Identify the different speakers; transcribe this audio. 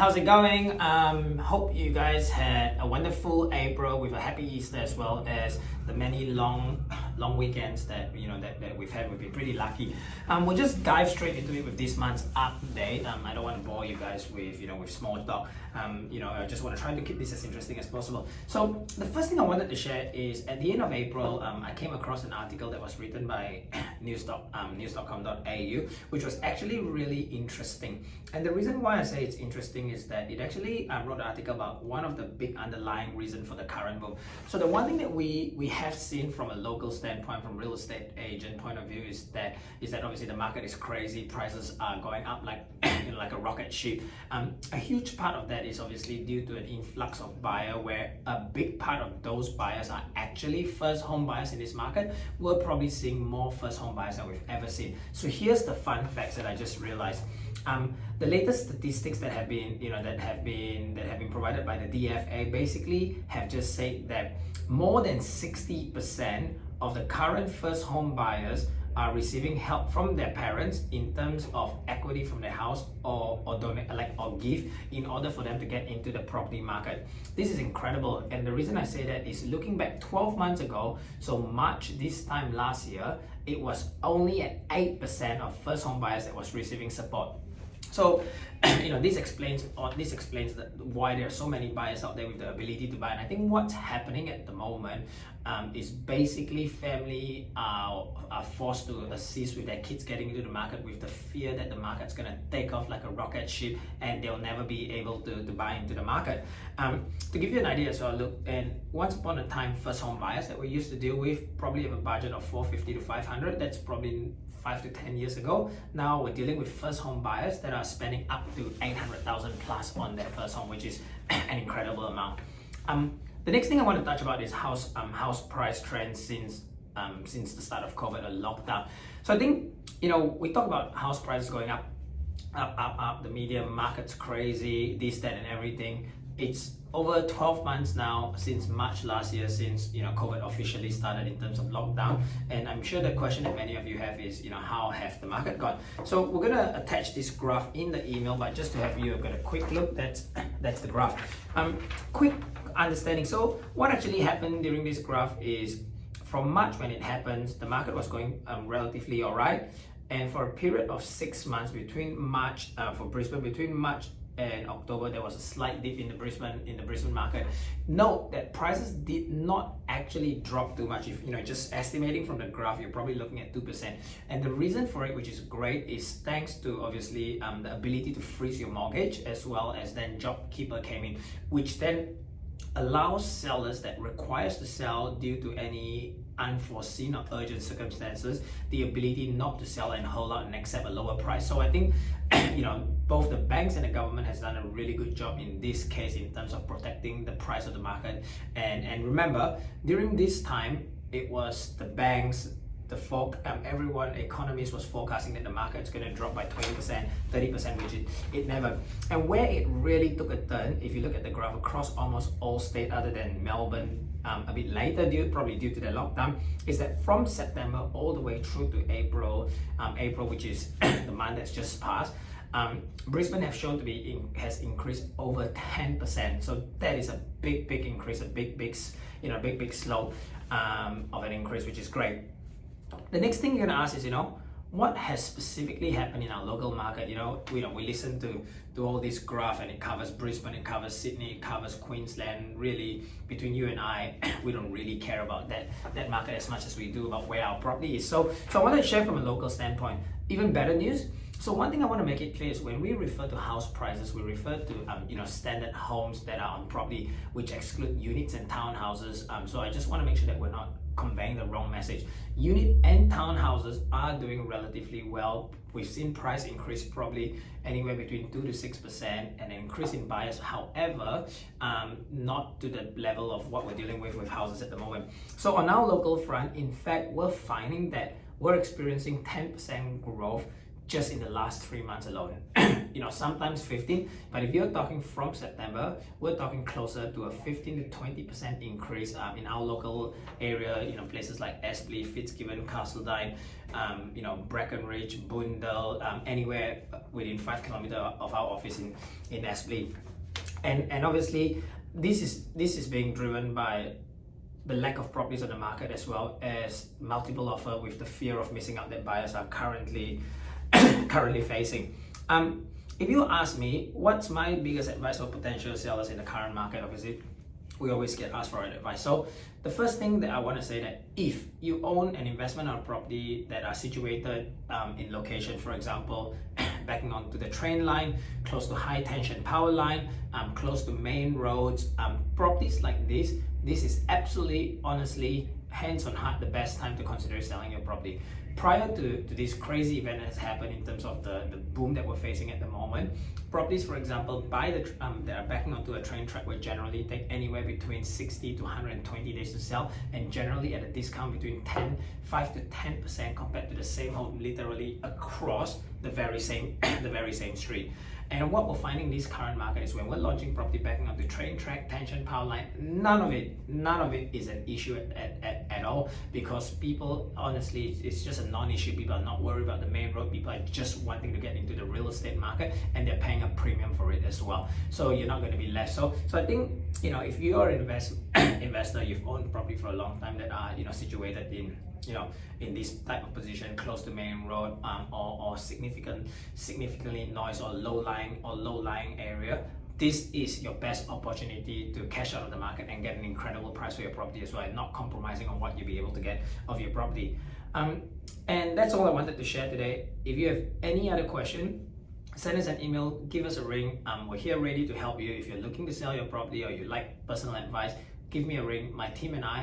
Speaker 1: how's it going? Hope you guys had a wonderful April with a happy Easter as well as the many long weekends that that we've had. We've been pretty lucky. We'll just dive straight into it with this month's update. I don't want to bore you guys with with small talk. I just want to try to keep this as interesting as possible. So the first thing I wanted to share is at the end of April, I came across an article that was written by news.com.au, which was actually really interesting. And the reason why I say it's interesting is that it actually wrote an article about one of the big underlying reasons for the current boom. So the one thing that we have seen from a local standpoint, from real estate agent point of view, is that obviously the market is crazy. Prices are going up like like a rocket ship. A huge part of that is obviously due to an influx of buyer, where a big part of those buyers are actually first home buyers in this market. We're probably seeing more first home buyers than we've ever seen. So here's the fun facts that I just realized. The latest statistics that have been provided by the DFA basically have just said that more than 60% of the current first home buyers are receiving help from their parents in terms of equity from their house or donate or give in order for them to get into the property market. This is incredible, and the reason I say that is looking back 12 months ago, so March this time last year, it was only at 8% of first home buyers that was receiving support. So, this explains why there are so many buyers out there with the ability to buy. And I think what's happening at the moment is basically family are forced to assist with their kids getting into the market with the fear that the market's going to take off like a rocket ship and they'll never be able to buy into the market. To give you an idea as well, look, and once upon a time, first home buyers that we used to deal with probably have a budget of 450 to 500. That's probably 5 to 10 years ago. Now we're dealing with first home buyers that are spending up to 800,000 plus on their first home, which is an incredible amount. The next thing I want to touch about is house price trends since the start of COVID or lockdown. So I think we talk about house prices going up. The media market's crazy, this, that, and everything. It's over 12 months now since March last year, since COVID officially started in terms of lockdown. And I'm sure the question that many of you have is how have the market gone? So we're gonna attach this graph in the email, but just to have you got a quick look, that's the graph. Quick understanding. So what actually happened during this graph is from March, when it happens, the market was going relatively all right. And for a period of 6 months between March for Brisbane, between March and October, there was a slight dip in the Brisbane market. Note that prices did not actually drop too much. If just estimating from the graph, you're probably looking at 2%. And the reason for it, which is great, is thanks to obviously the ability to freeze your mortgage, as well as then JobKeeper came in, which then allows sellers that requires to sell due to any unforeseen or urgent circumstances the ability not to sell and hold out and accept a lower price. So I think both the banks and the government has done a really good job in this case in terms of protecting the price of the market. And remember, during this time, it was the banks, everyone, economists was forecasting that the market's going to drop by 20%, 30%, which it never. And where it really took a turn, if you look at the graph across almost all states other than Melbourne, a bit later, probably due to the lockdown, is that from September all the way through to April, which is the month that's just passed, Brisbane have shown to be has increased over 10%. So that is a big increase, a big slope of an increase, which is great. The next thing you're gonna ask is, what has specifically happened in our local market? We listen to all this graph, and it covers Brisbane, it covers Sydney, it covers Queensland. Really, between you and I, we don't really care about that market as much as we do about where our property is. So I want to share from a local standpoint. Even better news. So one thing I want to make it clear is when we refer to house prices, we refer to standard homes that are on property, which exclude units and townhouses. So I just want to make sure that we're not conveying the wrong message. Unit and townhouses are doing relatively well. We've seen price increase probably anywhere between 2 to 6% and an increase in buyers. However, not to the level of what we're dealing with houses at the moment. So on our local front, in fact, we're finding that we're experiencing 10% growth just in the last 3 months alone. Sometimes 15, but if you're talking from September, we're talking closer to a 15 to 20% increase in our local area, places like Aspley, Fitzgibbon, Castledine, Breckenridge, Boondale, anywhere within 5 kilometers of our office in Aspley. And obviously, this is being driven by the lack of properties on the market, as well as multiple offer with the fear of missing out that buyers are currently facing. If you ask me, what's my biggest advice for potential sellers in the current market, obviously, we always get asked for advice. So the first thing that I want to say that if you own an investment or property that are situated in location, for example, backing onto the train line, close to high tension power line, close to main roads, properties like this is absolutely, honestly, hands on heart, the best time to consider selling your property. Prior to this crazy event that has happened in terms of the boom that we're facing at the moment, properties, for example, that are backing onto a train track will generally take anywhere between 60 to 120 days to sell, and generally at a discount between 5 to 10% compared to the same home literally across the very same street. And what we're finding in this current market is when we're launching property backing up the train track, tension, power line, none of it is an issue at all, because people, honestly, it's just a non-issue. People are not worried about the main road. People are just wanting to get into the real estate market, and they're paying a premium for it as well. So you're not going to be less. So I think, if you're an investor, you've owned property for a long time that are situated in this type of position close to main road, or significantly noise or low-lying area, this is your best opportunity to cash out of the market and get an incredible price for your property as well, and not compromising on what you'll be able to get of your property. And that's all I wanted to share today. If you have any other question, send us an email, give us a ring. We're here ready to help you. If you're looking to sell your property or you like personal advice, give me a ring. My team and I